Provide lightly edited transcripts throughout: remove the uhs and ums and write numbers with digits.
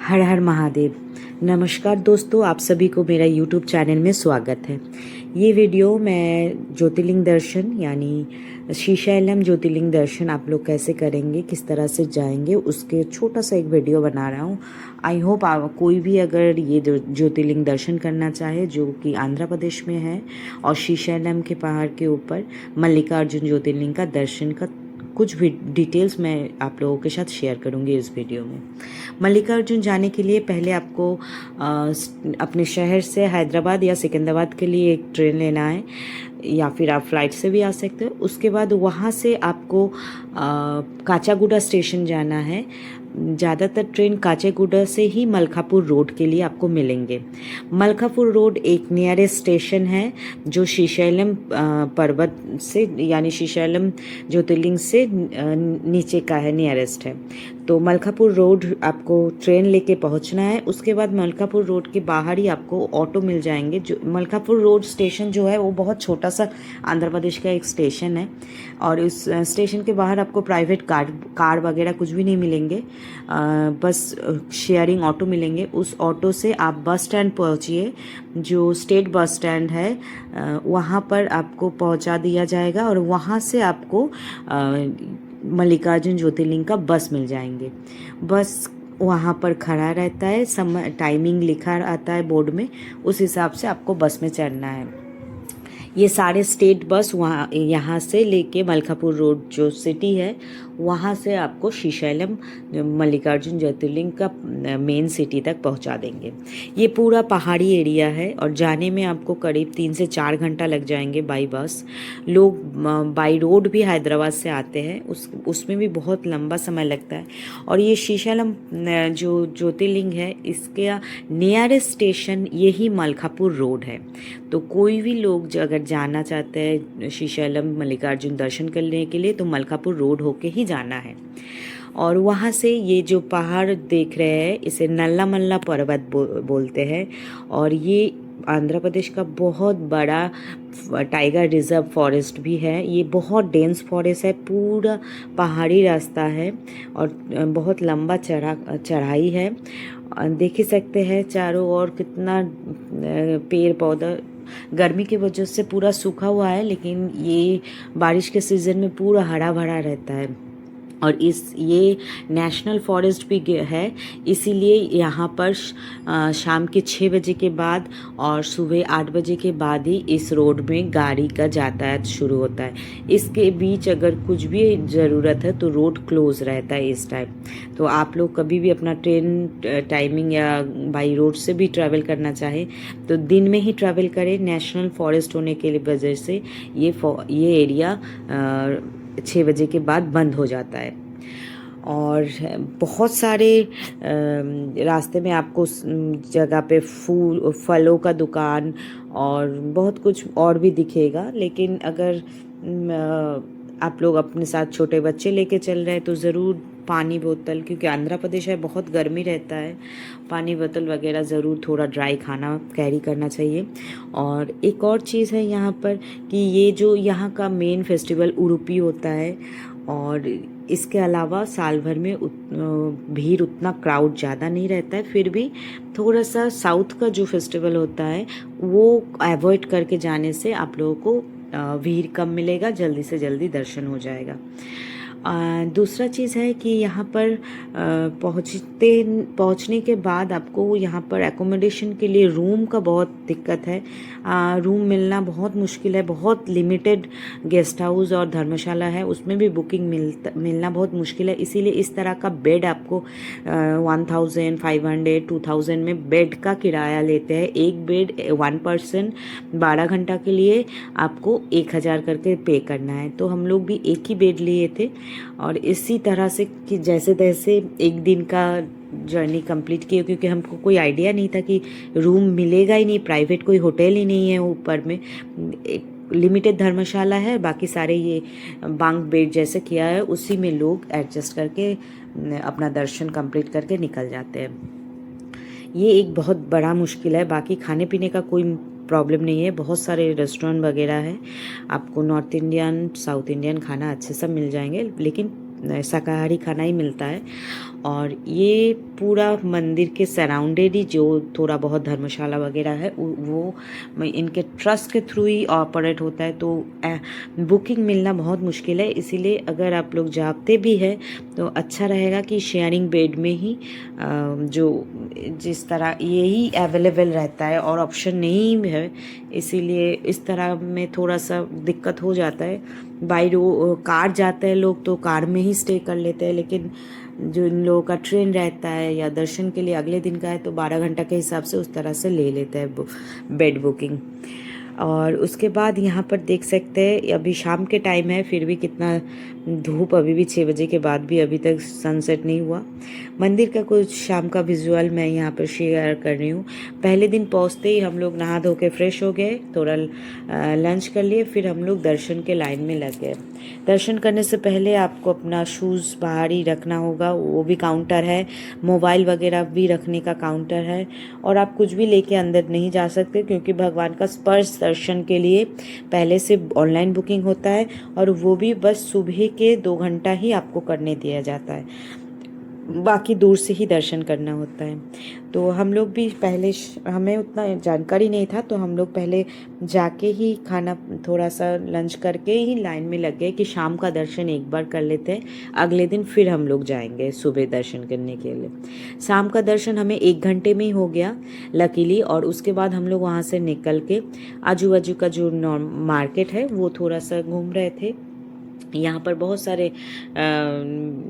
हर हर महादेव। नमस्कार दोस्तों, आप सभी को मेरा यूट्यूब चैनल में स्वागत है। ये वीडियो मैं ज्योतिर्लिंग दर्शन यानी श्रीशैलम ज्योतिर्लिंग दर्शन आप लोग कैसे करेंगे, किस तरह से जाएंगे, उसके छोटा सा एक वीडियो बना रहा हूँ। आई होप कोई भी अगर ये ज्योतिर्लिंग दर्शन करना चाहे जो कि आंध्र प्रदेश में है और श्रीशैलम के पहाड़ के ऊपर मल्लिकार्जुन ज्योतिर्लिंग का दर्शन का कुछ भी डिटेल्स मैं आप लोगों के साथ शेयर करूंगी इस वीडियो में। मल्लिकार्जुन जाने के लिए पहले आपको अपने शहर से हैदराबाद या सिकंदराबाद के लिए एक ट्रेन लेना है, या फिर आप फ्लाइट से भी आ सकते हो। उसके बाद वहाँ से आपको काचागुडा स्टेशन जाना है। ज़्यादातर ट्रेन काचेगुडा से ही मलकापुर रोड के लिए आपको मिलेंगे। मलकापुर रोड एक नियरेस्ट स्टेशन है जो श्रीशैलम पर्वत से यानी श्रीशैलम ज्योतिर्लिंग से नीचे का है, नियरेस्ट है। तो मलकापुर रोड आपको ट्रेन लेके पहुंचना है। उसके बाद मलकापुर रोड के बाहर ही आपको ऑटो मिल जाएंगे। जो मलकापुर रोड स्टेशन जो है वो बहुत छोटा सा आंध्र प्रदेश का एक स्टेशन है, और इस स्टेशन के बाहर आपको प्राइवेट कार वगैरह कुछ भी नहीं मिलेंगे, बस शेयरिंग ऑटो मिलेंगे। उस ऑटो से आप बस स्टैंड पहुंचिए, जो स्टेट बस स्टैंड है वहाँ पर आपको पहुंचा दिया जाएगा, और वहाँ से आपको मल्लिकार्जुन ज्योतिर्लिंग का बस मिल जाएंगे। बस वहाँ पर खड़ा रहता है, समय टाइमिंग लिखा आता है बोर्ड में, उस हिसाब से आपको बस में चढ़ना है। ये सारे स्टेट बस वहाँ यहाँ से लेके मलकापुर रोड जो सिटी है वहाँ से आपको श्रीशैलम मल्लिकार्जुन ज्योतिर्लिंग का मेन सिटी तक पहुँचा देंगे। ये पूरा पहाड़ी एरिया है और जाने में आपको करीब 3 से 4 घंटा लग जाएंगे बाई बस। लोग बाई रोड भी हैदराबाद से आते हैं, उसमें भी बहुत लंबा समय लगता है। और ये श्रीशैलम जो ज्योतिर्लिंग है इसके नियरेस्ट स्टेशन यही मलकापुर रोड है। तो कोई भी लोग अगर जाना चाहते हैं श्रीशैलम मल्लिकार्जुन दर्शन करने के लिए तो मलकापुर रोड होके ही जाना है। और वहाँ से ये जो पहाड़ देख रहे हैं इसे नल्ला मल्ला पर्वत बोलते हैं, और ये आंध्र प्रदेश का बहुत बड़ा टाइगर रिजर्व फॉरेस्ट भी है। ये बहुत डेंस फॉरेस्ट है, पूरा पहाड़ी रास्ता है और बहुत लंबा चढ़ाई है। देख ही सकते हैं चारों ओर कितना पेड़ पौधा, गर्मी की वजह से पूरा सूखा हुआ है, लेकिन ये बारिश के सीज़न में पूरा हरा भरा रहता है। और ये नेशनल फॉरेस्ट भी है, इसीलिए यहाँ पर शाम के 6 बजे के बाद और सुबह 8 बजे के बाद ही इस रोड में गाड़ी का यातायात शुरू होता है। इसके बीच अगर कुछ भी ज़रूरत है तो रोड क्लोज रहता है इस टाइम। तो आप लोग कभी भी अपना ट्रेन टाइमिंग या बाई रोड से भी ट्रैवल करना चाहे तो दिन में ही ट्रैवल करें। नेशनल फॉरेस्ट होने के वजह से ये एरिया 6 बजे के बाद बंद हो जाता है। और बहुत सारे रास्ते में आपको जगह पे फलों का दुकान और बहुत कुछ और भी दिखेगा, लेकिन अगर आप लोग अपने साथ छोटे बच्चे लेके चल रहे हैं तो ज़रूर पानी बोतल, क्योंकि आंध्र प्रदेश है बहुत गर्मी रहता है, पानी बोतल वगैरह ज़रूर थोड़ा ड्राई खाना कैरी करना चाहिए। और एक और चीज़ है यहाँ पर कि ये जो यहाँ का मेन फेस्टिवल उडुपी होता है, और इसके अलावा साल भर में भीड़ उतना क्राउड ज़्यादा नहीं रहता है, फिर भी थोड़ा सा साउथ का जो फेस्टिवल होता है वो अवॉइड करके जाने से आप लोगों को भीड़ कम मिलेगा, जल्दी से जल्दी दर्शन हो जाएगा। दूसरा चीज़ है कि यहाँ पर पहुँचने के बाद आपको यहाँ पर एकोमोडेशन के लिए रूम का बहुत दिक्कत है। रूम मिलना बहुत मुश्किल है, बहुत लिमिटेड गेस्ट हाउस और धर्मशाला है, उसमें भी बुकिंग मिलना बहुत मुश्किल है। इसीलिए इस तरह का बेड आपको 1500 2000 में बेड का किराया लेते हैं। एक बेड 1 पर्सन 12 घंटा के लिए आपको 1000 करके पे करना है। तो हम लोग भी एक ही बेड लिए थे, और इसी तरह से कि जैसे तैसे एक दिन का जर्नी कंप्लीट की, क्योंकि हमको कोई आइडिया नहीं था कि रूम मिलेगा ही नहीं, प्राइवेट कोई होटल ही नहीं है ऊपर में, एक लिमिटेड धर्मशाला है, बाकी सारे ये बांक बेड जैसे किया है उसी में लोग एडजस्ट करके अपना दर्शन कंप्लीट करके निकल जाते हैं। ये एक बहुत बड़ा मुश्किल है। बाकी खाने पीने का कोई प्रॉब्लम नहीं है, बहुत सारे रेस्टोरेंट वगैरह है, आपको नॉर्थ इंडियन साउथ इंडियन खाना अच्छे से मिल जाएंगे, लेकिन शाकाहारी खाना ही मिलता है। और ये पूरा मंदिर के सराउंडेड ही जो थोड़ा बहुत धर्मशाला वगैरह है वो इनके ट्रस्ट के थ्रू ही ऑपरेट होता है, तो बुकिंग मिलना बहुत मुश्किल है। इसीलिए अगर आप लोग जाते भी हैं तो अच्छा रहेगा कि शेयरिंग बेड में ही जो जिस तरह यही अवेलेबल रहता है और ऑप्शन नहीं है, इसीलिए इस तरह में थोड़ा सा दिक्कत हो जाता है। बाई कार जाते हैं लोग तो कार में ही स्टे कर लेते हैं, लेकिन जो इन लोगों का ट्रेन रहता है या दर्शन के लिए अगले दिन का है तो 12 घंटा के हिसाब से उस तरह से ले लेते हैं बेड बुकिंग। और उसके बाद यहाँ पर देख सकते हैं अभी शाम के टाइम है, फिर भी कितना धूप, अभी भी 6 बजे के बाद भी अभी तक सनसेट नहीं हुआ। मंदिर का कुछ शाम का विजुअल मैं यहाँ पर शेयर कर रही हूँ। पहले दिन पहुँचते ही हम लोग नहा धो के फ्रेश हो गए, थोड़ा लंच कर लिए, फिर हम लोग दर्शन के लाइन में लग गए। दर्शन करने से पहले आपको अपना शूज़ बाहर ही रखना होगा, वो भी काउंटर है, मोबाइल वगैरह भी रखने का काउंटर है, और आप कुछ भी लेके अंदर नहीं जा सकते क्योंकि भगवान का स्पर्श दर्शन के लिए पहले से ऑनलाइन बुकिंग होता है, और वो भी बस सुबह के 2 घंटा ही आपको करने दिया जाता है, बाकी दूर से ही दर्शन करना होता है। तो हम लोग भी पहले हमें उतना जानकारी नहीं था, तो हम लोग पहले जाके ही खाना थोड़ा सा लंच करके ही लाइन में लग गए कि शाम का दर्शन एक बार कर लेते हैं, अगले दिन फिर हम लोग जाएंगे सुबह दर्शन करने के लिए। शाम का दर्शन हमें 1 घंटे में ही हो गया लकीली, और उसके बाद हम लोग वहाँ से निकल के आजू बाजू का जो मार्केट है वो थोड़ा सा घूम रहे थे। यहाँ पर बहुत सारे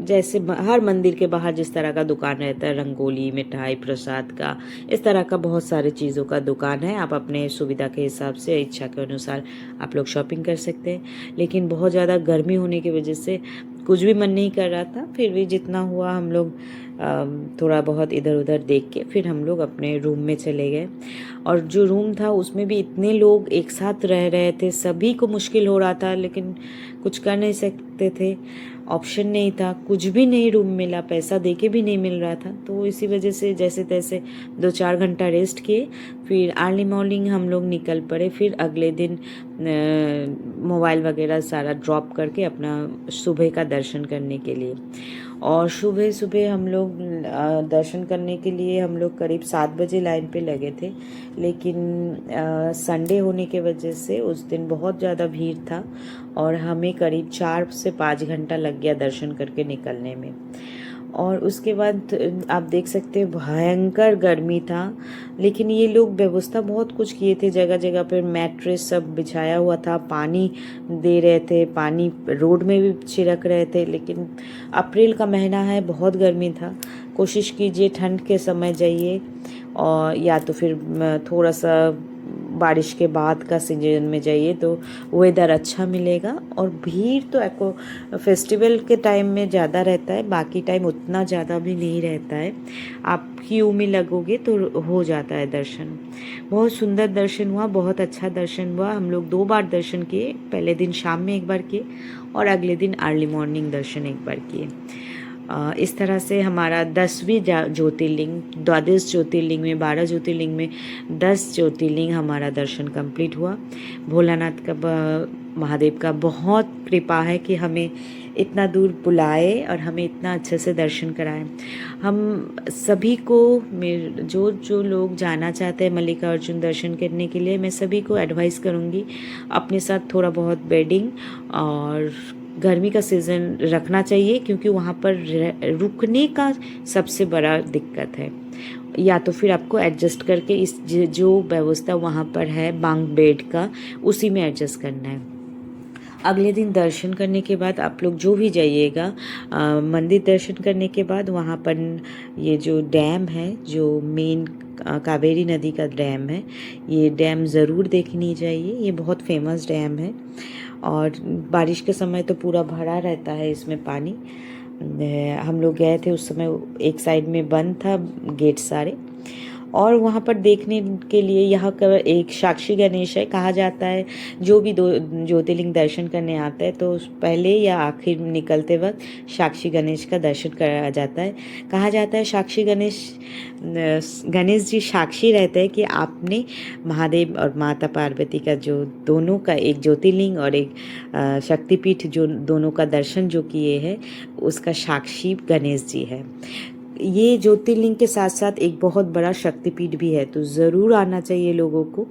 जैसे हर मंदिर के बाहर जिस तरह का दुकान रहता है, रंगोली, मिठाई, प्रसाद का, इस तरह का बहुत सारे चीज़ों का दुकान है। आप अपने सुविधा के हिसाब से, इच्छा के अनुसार आप लोग शॉपिंग कर सकते हैं। लेकिन बहुत ज़्यादा गर्मी होने की वजह से कुछ भी मन नहीं कर रहा था, फिर भी जितना हुआ हम लोग थोड़ा बहुत इधर उधर देख के फिर हम लोग अपने रूम में चले गए। और जो रूम था उसमें भी इतने लोग एक साथ रह रहे थे, सभी को मुश्किल हो रहा था, लेकिन कुछ कर नहीं सकते थे, ऑप्शन नहीं था, कुछ भी नहीं रूम मिला, पैसा देके भी नहीं मिल रहा था। तो इसी वजह से जैसे तैसे 2-4 घंटा रेस्ट किए, फिर अर्ली मॉर्निंग हम लोग निकल पड़े। फिर अगले दिन मोबाइल वगैरह सारा ड्रॉप करके अपना सुबह का दर्शन करने के लिए, और सुबह सुबह हम लोग दर्शन करने के लिए हम लोग करीब 7 बजे लाइन पे लगे थे। लेकिन संडे होने के वजह से उस दिन बहुत ज़्यादा भीड़ था, और हमें करीब 4 से 5 घंटा लग गया दर्शन करके निकलने में। और उसके बाद आप देख सकते हैं भयंकर गर्मी था, लेकिन ये लोग व्यवस्था बहुत कुछ किए थे, जगह जगह पर मैट्रेस सब बिछाया हुआ था, पानी दे रहे थे, पानी रोड में भी छिड़क रहे थे। लेकिन अप्रैल का महीना है, बहुत गर्मी था। कोशिश कीजिए ठंड के समय जाइए, और या तो फिर थोड़ा सा बारिश के बाद का सीजन में जाइए तो वेदर अच्छा मिलेगा। और भीड़ तो आपको फेस्टिवल के टाइम में ज़्यादा रहता है, बाकी टाइम उतना ज़्यादा भी नहीं रहता है। आप क्यू में लगोगे तो हो जाता है दर्शन। बहुत सुंदर दर्शन हुआ, बहुत अच्छा दर्शन हुआ। हम लोग 2 बार दर्शन किए, पहले दिन शाम में एक बार किए और अगले दिन अर्ली मॉर्निंग दर्शन एक बार किए। इस तरह से हमारा 10वीं ज्योतिर्लिंग, 12 ज्योतिर्लिंग में, 12 ज्योतिर्लिंग में 10 ज्योतिर्लिंग हमारा दर्शन कंप्लीट हुआ। भोलानाथ का, महादेव का बहुत कृपा है कि हमें इतना दूर बुलाए और हमें इतना अच्छे से दर्शन कराए। हम सभी को, जो जो लोग जाना चाहते हैं मल्लिकार्जुन दर्शन करने के लिए, मैं सभी को एडवाइस करूँगी अपने साथ थोड़ा बहुत बेडिंग और गर्मी का सीज़न रखना चाहिए, क्योंकि वहाँ पर रुकने का सबसे बड़ा दिक्कत है। या तो फिर आपको एडजस्ट करके इस जो व्यवस्था वहाँ पर है बांग बेड का, उसी में एडजस्ट करना है। अगले दिन दर्शन करने के बाद आप लोग जो भी जाइएगा, मंदिर दर्शन करने के बाद वहाँ पर ये जो डैम है, जो मेन कावेरी नदी का डैम है, ये डैम ज़रूर देखनी चाहिए। ये बहुत फेमस डैम है, और बारिश के समय तो पूरा भरा रहता है इसमें पानी। हम लोग गए थे उस समय, एक साइड में बंद था गेट सारे, और वहाँ पर देखने के लिए यहाँ का एक साक्षी गणेश है। कहा जाता है जो भी दो ज्योतिर्लिंग दर्शन करने आता है तो पहले या आखिर निकलते वक्त साक्षी गणेश का दर्शन कराया जाता है। कहा जाता है साक्षी गणेश जी साक्षी रहते हैं कि आपने महादेव और माता पार्वती का जो दोनों का एक ज्योतिर्लिंग और एक शक्तिपीठ जो दोनों का दर्शन जो किए हैं उसका साक्षी गणेश जी है। ये ज्योतिर्लिंग के साथ साथ एक बहुत बड़ा शक्तिपीठ भी है, तो ज़रूर आना चाहिए लोगों को।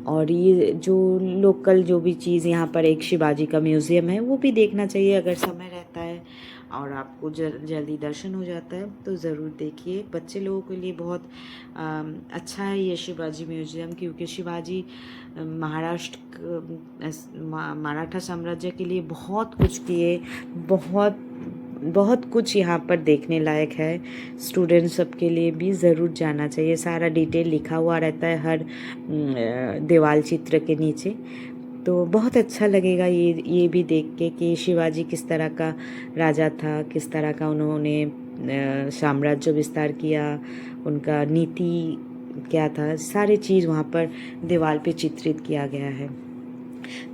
और ये जो लोकल जो भी चीज़ यहाँ पर एक शिवाजी का म्यूज़ियम है वो भी देखना चाहिए अगर समय रहता है और आपको जल्दी दर्शन हो जाता है तो ज़रूर देखिए। बच्चे लोगों के लिए बहुत अच्छा है ये शिवाजी म्यूज़ियम, क्योंकि शिवाजी मराठा साम्राज्य के लिए बहुत कुछ किए, बहुत कुछ यहाँ पर देखने लायक है। स्टूडेंट सब के लिए भी ज़रूर जाना चाहिए। सारा डिटेल लिखा हुआ रहता है हर दीवार चित्र के नीचे, तो बहुत अच्छा लगेगा ये भी देख के कि शिवाजी किस तरह का राजा था, किस तरह का उन्होंने साम्राज्य विस्तार किया, उनका नीति क्या था, सारी चीज़ वहाँ पर दीवार पे चित्रित किया गया है।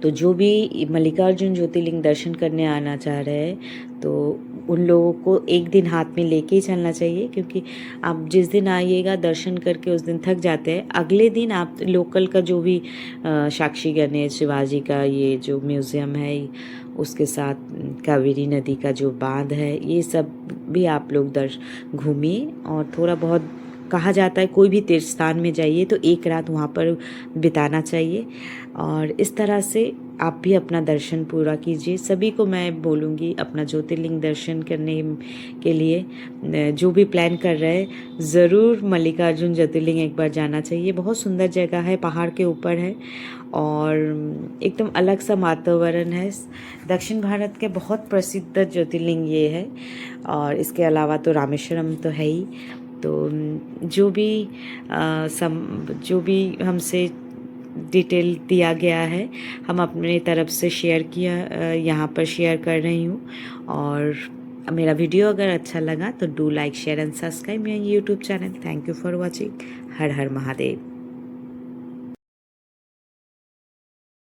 तो जो भी मल्लिकार्जुन ज्योतिर्लिंग दर्शन करने आना चाह रहे हैं तो उन लोगों को एक दिन हाथ में लेके ही चलना चाहिए, क्योंकि आप जिस दिन आइएगा दर्शन करके उस दिन थक जाते हैं, अगले दिन आप लोकल का जो भी साक्षी गणेश शिवाजी का ये जो म्यूज़ियम है उसके साथ कावेरी नदी का जो बांध है ये सब भी आप लोग घूमिए। और थोड़ा बहुत कहा जाता है कोई भी तीर्थ स्थान में जाइए तो एक रात वहाँ पर बिताना चाहिए, और इस तरह से आप भी अपना दर्शन पूरा कीजिए। सभी को मैं बोलूँगी अपना ज्योतिर्लिंग दर्शन करने के लिए जो भी प्लान कर रहे हैं ज़रूर मल्लिकार्जुन ज्योतिर्लिंग एक बार जाना चाहिए। बहुत सुंदर जगह है, पहाड़ के ऊपर है और एकदम अलग सा वातावरण है। दक्षिण भारत के बहुत प्रसिद्ध ज्योतिर्लिंग ये है, और इसके अलावा तो रामेश्वरम तो है ही। तो जो भी हमसे डिटेल दिया गया है हम अपने तरफ से शेयर किया, यहाँ पर शेयर कर रही हूँ। और मेरा वीडियो अगर अच्छा लगा तो do like share and subscribe my YouTube channel. Thank you for watching. Her her Mahadev.